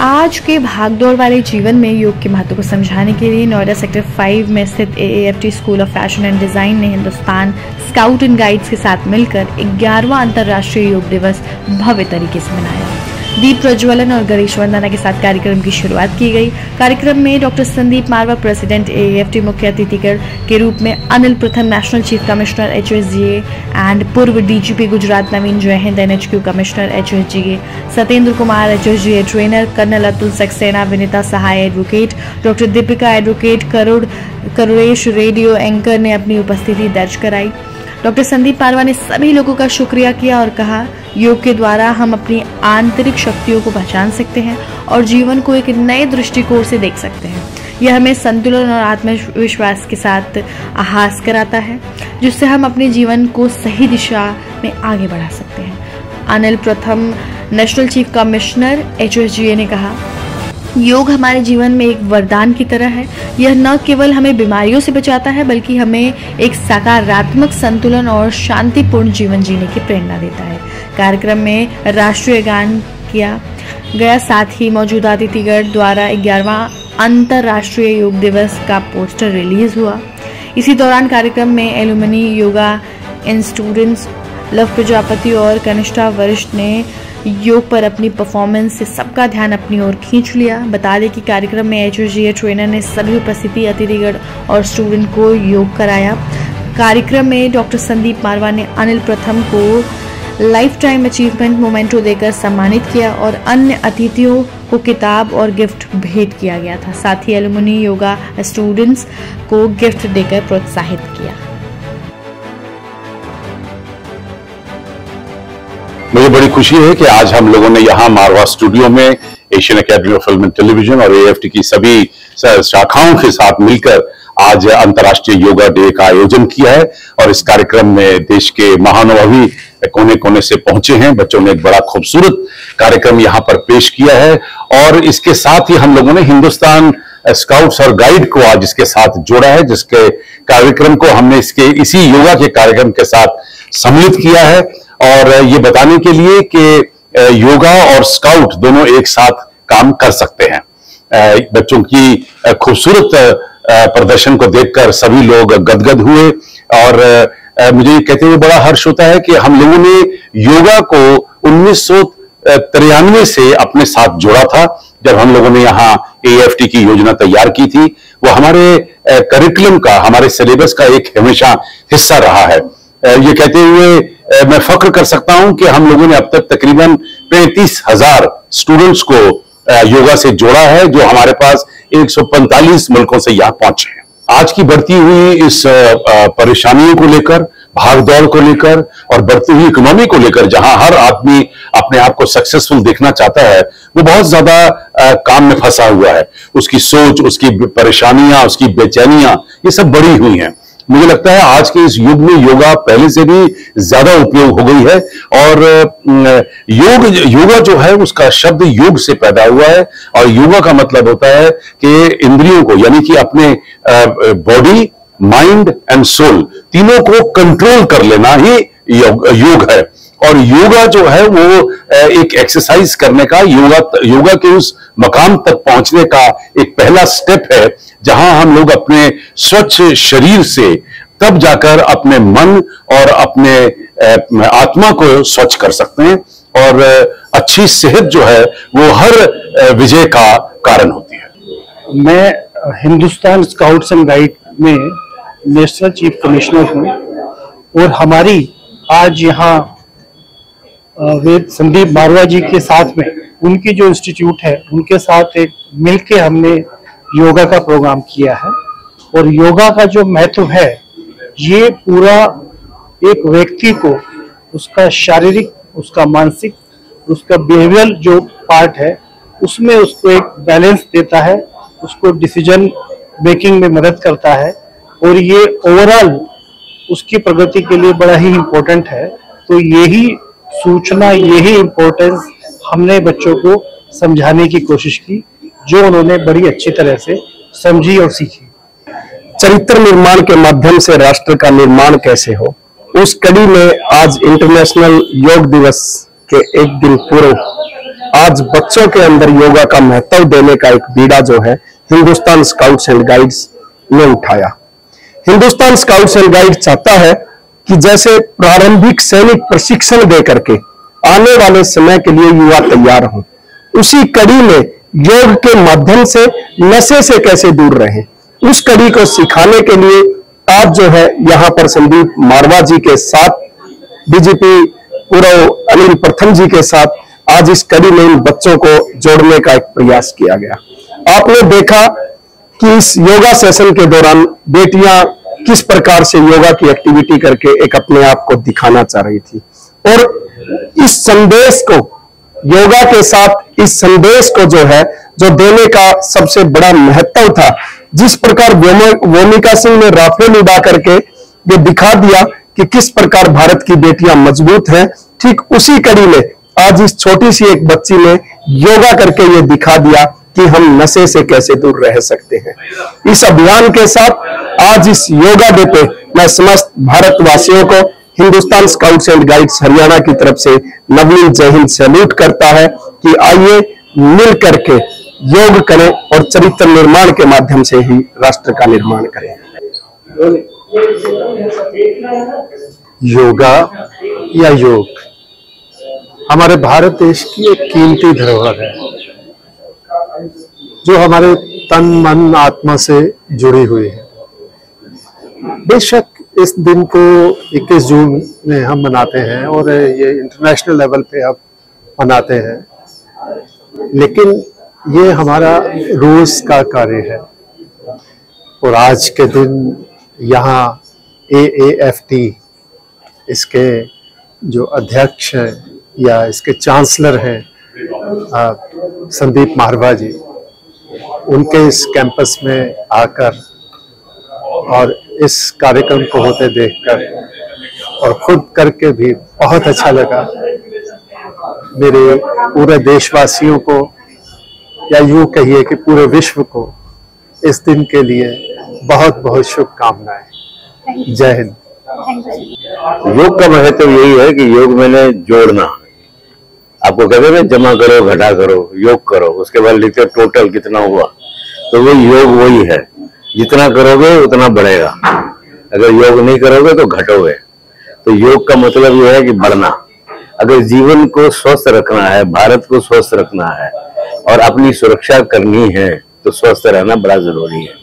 आज के भागदौड़ वाले जीवन में योग के महत्व को समझाने के लिए नोएडा सेक्टर 5 में स्थित AAFT school of fashion and design ने हिंदुस्तान स्काउट एंड गाइड्स के साथ मिलकर 11वां अंतर्राष्ट्रीय योग दिवस भव्य तरीके से मनाया। दीप प्रज्वलन और गणेश वंदना के साथ कार्यक्रम की शुरुआत की गई। कार्यक्रम में doctor Sandeep Marwah, president AAFT, मुख्य अतिथिगण के रूप में Anil Pratham, national chief commissioner HSGA and पूर्व DGP गुजरात नवीन जय हिंद NHQ commissioner HSGA, Satyendra Kumar HSGA trainer, colonel Atul Saxena, Vinita Sahay advocate, doctor Deepika advocate, Karunesh radio anchor ने अपनी उपस्थिति दर्ज कराई। डॉक्टर संदीप मारवा ने सभी लोगों का शुक्रिया किया और कहा, योग के द्वारा हम अपनी आंतरिक शक्तियों को पहचान सकते हैं और जीवन को एक नए दृष्टिकोण से देख सकते हैं। यह हमें संतुलन और आत्मविश्वास के साथ आभास कराता है, जिससे हम अपने जीवन को सही दिशा में आगे बढ़ा सकते हैं। Anil Pratham, national chief commissioner HSGA ने कहा, योग हमारे जीवन में एक वरदान की तरह है। यह न केवल हमें बीमारियों से बचाता है, बल्कि हमें एक सकारात्मक, संतुलन और शांतिपूर्ण जीवन जीने की प्रेरणा देता है। कार्यक्रम में राष्ट्रीय गान किया गया, साथ ही मौजूदा अतिथिगण द्वारा 11वां अंतर्राष्ट्रीय योग दिवस का पोस्टर रिलीज हुआ। इसी दौरान कार्यक्रम में एलुमनी, योगा इन स्टूडेंट्स, लव प्रजापति और कनिष्ठा वरिष्ठ ने योग पर अपनी परफॉर्मेंस से सबका ध्यान अपनी ओर खींच लिया। बता दें कि कार्यक्रम में HSGA ट्रेनर ने सभी उपस्थिति अतिथिगण और स्टूडेंट को योग कराया। कार्यक्रम में डॉक्टर संदीप मारवा ने अनिल प्रथम को लाइफ टाइम अचीवमेंट मोमेंटो देकर सम्मानित किया और अन्य अतिथियों को किताब और गिफ्ट भेंट किया गया था। साथ ही एलुमनी योगा स्टूडेंट्स को गिफ्ट देकर प्रोत्साहित किया। मुझे बड़ी खुशी है कि आज हम लोगों ने यहाँ मारवा स्टूडियो में Asian academy of film and television और AAFT की सभी शाखाओं के साथ मिलकर आज अंतर्राष्ट्रीय योगा डे का आयोजन किया है और इस कार्यक्रम में देश के महानुभावी कोने कोने से पहुंचे हैं। बच्चों ने एक बड़ा खूबसूरत कार्यक्रम यहाँ पर पेश किया है और इसके साथ ही हम लोगों ने हिंदुस्तान स्काउट्स और गाइड को आज इसके साथ जोड़ा है, जिसके कार्यक्रम को हमने इसी योगा के कार्यक्रम के साथ सम्मिलित किया है और ये बताने के लिए कि योगा और स्काउट दोनों एक साथ काम कर सकते हैं। बच्चों की खूबसूरत प्रदर्शन को देखकर सभी लोग गदगद हुए और मुझे कहते हुए बड़ा हर्ष होता है कि हम लोगों ने योगा को 1993 से अपने साथ जोड़ा था। जब हम लोगों ने यहाँ AAFT की योजना तैयार की थी, वो हमारे करिकुलम का, हमारे सिलेबस का एक हमेशा हिस्सा रहा है। ये कहते हुए मैं फख्र कर सकता हूं कि हम लोगों ने अब तक तकरीबन 35,000 स्टूडेंट्स को योगा से जोड़ा है, जो हमारे पास 145 मुल्कों से यहाँ पहुंचे हैं। आज की बढ़ती हुई इस परेशानियों को लेकर, भागदौड़ को लेकर और बढ़ती हुई इकोनॉमी को लेकर, जहां हर आदमी अपने आप को सक्सेसफुल देखना चाहता है, वो बहुत ज्यादा काम में फंसा हुआ है। उसकी सोच, उसकी परेशानियां, उसकी बेचैनियां, ये सब बढ़ी हुई हैं। मुझे लगता है आज के इस युग में योगा पहले से भी ज्यादा उपयोग हो गई है और योगा जो है उसका शब्द योग से पैदा हुआ है और योगा का मतलब होता है कि इंद्रियों को, यानी कि अपने बॉडी, माइंड एंड सोल तीनों को कंट्रोल कर लेना ही योग है। और योगा जो है वो एक एक्सरसाइज करने का, योगा के उस मकाम तक पहुंचने का एक पहला स्टेप है, जहां हम लोग अपने स्वच्छ शरीर से तब जाकर अपने मन और अपने आत्मा को स्वच्छ कर सकते हैं और अच्छी सेहत जो है वो हर विजय का कारण होती है। मैं हिंदुस्तान स्काउट्स एंड गाइड में नेशनल चीफ कमिश्नर हूँ और हमारी आज यहाँ संदीप मारवा जी के साथ में उनकी जो इंस्टीट्यूट है उनके साथ एक मिलके हमने योगा का प्रोग्राम किया है। और योगा का जो महत्व है, ये पूरा एक व्यक्ति को उसका शारीरिक, उसका मानसिक, उसका बिहेवियरल जो पार्ट है उसमें उसको एक बैलेंस देता है, उसको डिसीजन मेकिंग में मदद करता है और ये ओवरऑल उसकी प्रगति के लिए बड़ा ही इम्पोर्टेंट है। तो यही सूचना, यही इम्पोर्टेंस हमने बच्चों को समझाने की कोशिश की, जो उन्होंने बड़ी अच्छी तरह से समझी और सीखी। चरित्र निर्माण के माध्यम से राष्ट्र का निर्माण कैसे हो, उस कड़ी में आज इंटरनेशनल योग दिवस के एक दिन पूर्व आज बच्चों के अंदर योगा का महत्व देने का एक बीड़ा जो है हिंदुस्तान स्काउट्स एंड गाइड्स ने उठाया। हिंदुस्तान स्काउट्स एंड गाइड चाहता है कि जैसे प्रारंभिक सैनिक प्रशिक्षण दे करके आने वाले समय के लिए युवा तैयार हों, उसी कड़ी में योग के माध्यम से नशे से कैसे दूर रहें, उस कड़ी को सिखाने के लिए आज जो है यहाँ पर संदीप मारवा जी के साथ डीजीपी पूर्व अनिल प्रथम जी के साथ आज इस कड़ी में इन बच्चों को जोड़ने का एक प्रयास किया गया। आपने देखा कि इस योगा सेशन के दौरान बेटियां किस प्रकार से योगा की एक्टिविटी करके एक अपने आप को दिखाना चाह रही थी, और इस संदेश को योगा के साथ इस संदेश को जो देने का सबसे बड़ा महत्व था, जिस प्रकार भूमिका सिंह ने राफेल उड़ा करके ये दिखा दिया कि किस प्रकार भारत की बेटियां मजबूत हैं, ठीक उसी कड़ी में आज इस छोटी सी एक बच्ची ने योगा करके ये दिखा दिया कि हम नशे से कैसे दूर रह सकते हैं। इस अभियान के साथ आज इस योगा डे पे मैं समस्त भारतवासियों को Hindustan scouts and guides Haryana की तरफ से नवीन जय हिंद सैल्यूट करता है कि आइए मिल करके योग करें और चरित्र निर्माण के माध्यम से ही राष्ट्र का निर्माण करें। योगा या योग हमारे भारत देश की एक कीमती धरोहर है जो हमारे तन मन आत्मा से जुड़ी हुई है। बेशक इस दिन को 21 जून में हम मनाते हैं और ये इंटरनेशनल लेवल पे अब मनाते हैं, लेकिन ये हमारा रोज का कार्य है। और आज के दिन यहाँ AAFT इसके जो अध्यक्ष हैं या इसके चांसलर हैं संदीप मारवा जी, उनके इस कैंपस में आकर और इस कार्यक्रम को होते देखकर और खुद करके भी बहुत अच्छा लगा। मेरे पूरे देशवासियों को या यूं कहिए कि पूरे विश्व को इस दिन के लिए बहुत बहुत शुभकामनाएं। जय हिंद। योग का महत्व यही है कि योग मैंने जोड़ना। आपको कहते हैं जमा करो घटा करो योग करो, उसके बाद लिखते टोटल कितना हुआ, तो वो योग वही है। जितना करोगे उतना बढ़ेगा, अगर योग नहीं करोगे तो घटोगे। तो योग का मतलब यह है कि बढ़ना। अगर जीवन को स्वस्थ रखना है, भारत को स्वस्थ रखना है और अपनी सुरक्षा करनी है तो स्वस्थ रहना बड़ा जरूरी है।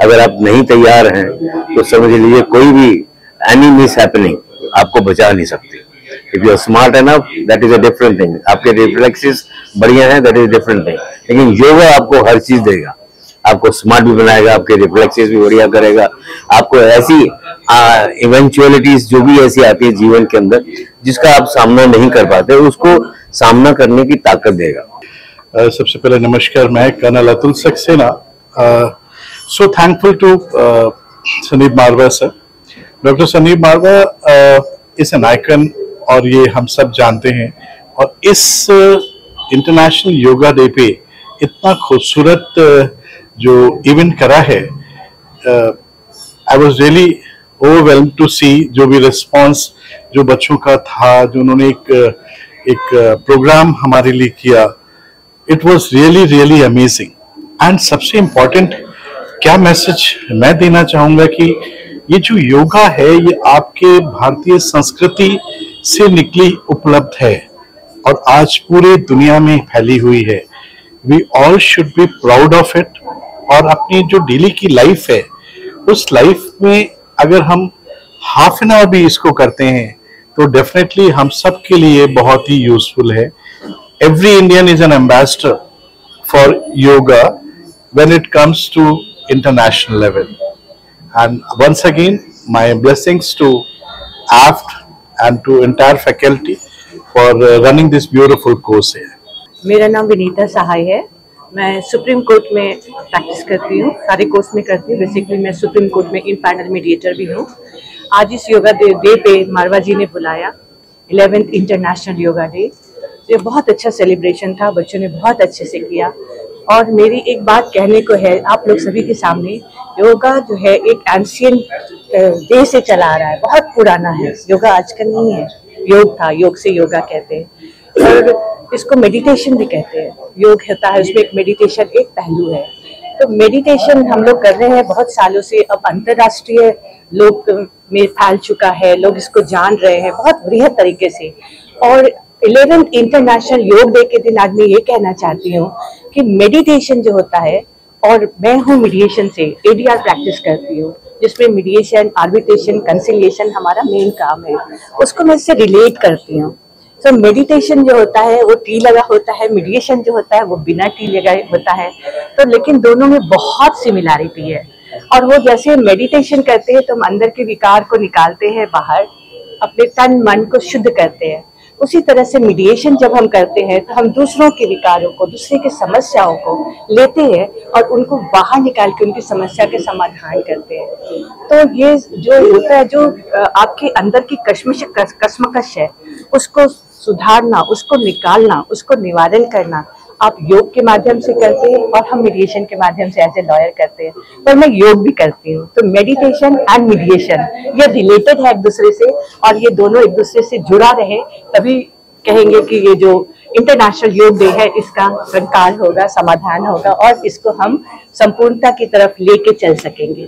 अगर आप नहीं तैयार हैं तो समझ लीजिए कोई भी एनी मिस हैपनिंग आपको बचा नहीं सकती। If you are smart enough that is a different thing, आपके रिफ्लेक्सेस बढ़िया हैं दैट इज डिफरेंट थिंग। लेकिन योगा आपको हर चीज देगा, आपको स्मार्ट भी बनाएगा, आपके रिफ्लेक्सेस भी बढ़िया करेगा, आपको ऐसी इवेंचुअलिटीज जो भी ऐसी आती है जीवन के अंदर जिसका आप सामना नहीं कर पाते, उसको सामना करने की ताकत देगा। सबसे पहले नमस्कार, मैं colonel Atul Saxena. So thankful to Sandeep Marwah sir. Doctor Sandeep Marwah is an icon और ये हम सब जानते हैं। और इस इंटरनेशनल योगा डे पे इतना खूबसूरत जो इवेंट करा है, I was really overwhelmed to see जो भी रिस्पॉन्स जो बच्चों का था, जो उन्होंने एक प्रोग्राम हमारे लिए किया, it was really really amazing. And सबसे इम्पोर्टेंट क्या मैसेज मैं देना चाहूँगा कि ये जो योगा है ये आपके भारतीय संस्कृति से निकली उपलब्ध है और आज पूरे दुनिया में फैली हुई है। We all should be proud of it. और अपनी जो डेली की लाइफ है उस लाइफ में अगर हम हाफ एन आवर भी इसको करते हैं तो डेफिनेटली हम सब के लिए बहुत ही यूजफुल है। Every Indian is an ambassador for yoga when it comes to international level. And once again, my blessings to AFT and to entire faculty for running this beautiful course here. मेरा नाम विनीता सहाय है। मैं supreme court में practice करती हूँ, सारे course में करती हूँ। बेसिकली मैं सुप्रीम कोर्ट में इन पैनल मीडिएटर भी हूँ। आज इस योगा डे पे मारवा जी ने बुलाया 11th इंटरनेशनल योगा डे। ये बहुत अच्छा सेलिब्रेशन था, बच्चों ने बहुत अच्छे से किया। और मेरी एक बात कहने को है आप लोग सभी के सामने, योगा जो है एक एंशिएंट डे से चला आ रहा है, बहुत पुराना है। योगा आज का नहीं है, योग था, योग से योगा कहते हैं। और इसको मेडिटेशन भी कहते हैं। योग होता है, उसमें एक मेडिटेशन एक पहलू है। तो मेडिटेशन हम लोग कर रहे हैं बहुत सालों से, अब अंतर्राष्ट्रीय लोग में फैल चुका है, लोग इसको जान रहे हैं बहुत बृहद तरीके से। और 11th इंटरनेशनल योग डे के दिन आज मैं ये कहना चाहती हूँ कि मेडिटेशन जो होता है, और मैं हूँ मीडिएशन से, ADR प्रैक्टिस करती हूँ, जिसमें मीडिएशन, आर्बिट्रेशन, कंसिलिएशन हमारा मेन काम है, उसको मैं इससे रिलेट करती हूँ। तो मेडिटेशन जो होता है वो टी लगा होता है, मीडिएशन जो होता है वो बिना टी लगाए होता है। तो लेकिन दोनों में बहुत सिमिलैरिटी है। और वो जैसे मेडिटेशन करते हैं तो हम अंदर के विकार को निकालते हैं बाहर, अपने तन मन को शुद्ध करते हैं। उसी तरह से मीडिएशन जब हम करते हैं तो हम दूसरों के विकारों को, दूसरे की समस्याओं को लेते हैं और उनको बाहर निकाल के उनकी समस्या के समाधान करते हैं। तो ये जो होता है, जो आपके अंदर की कश्मकश है, उसको सुधारना, उसको निकालना, उसको निवारण करना आप योग के माध्यम से करते हैं और हम मीडिएशन के माध्यम से एज ए लॉयर करते हैं। पर मैं योग भी करती हूँ। तो मेडिटेशन एंड मीडिएशन ये रिलेटेड है एक दूसरे से, और ये दोनों एक दूसरे से जुड़ा रहे तभी कहेंगे कि ये जो इंटरनेशनल योग डे है इसका संकार होगा, समाधान होगा और इसको हम संपूर्णता की तरफ लेके चल सकेंगे।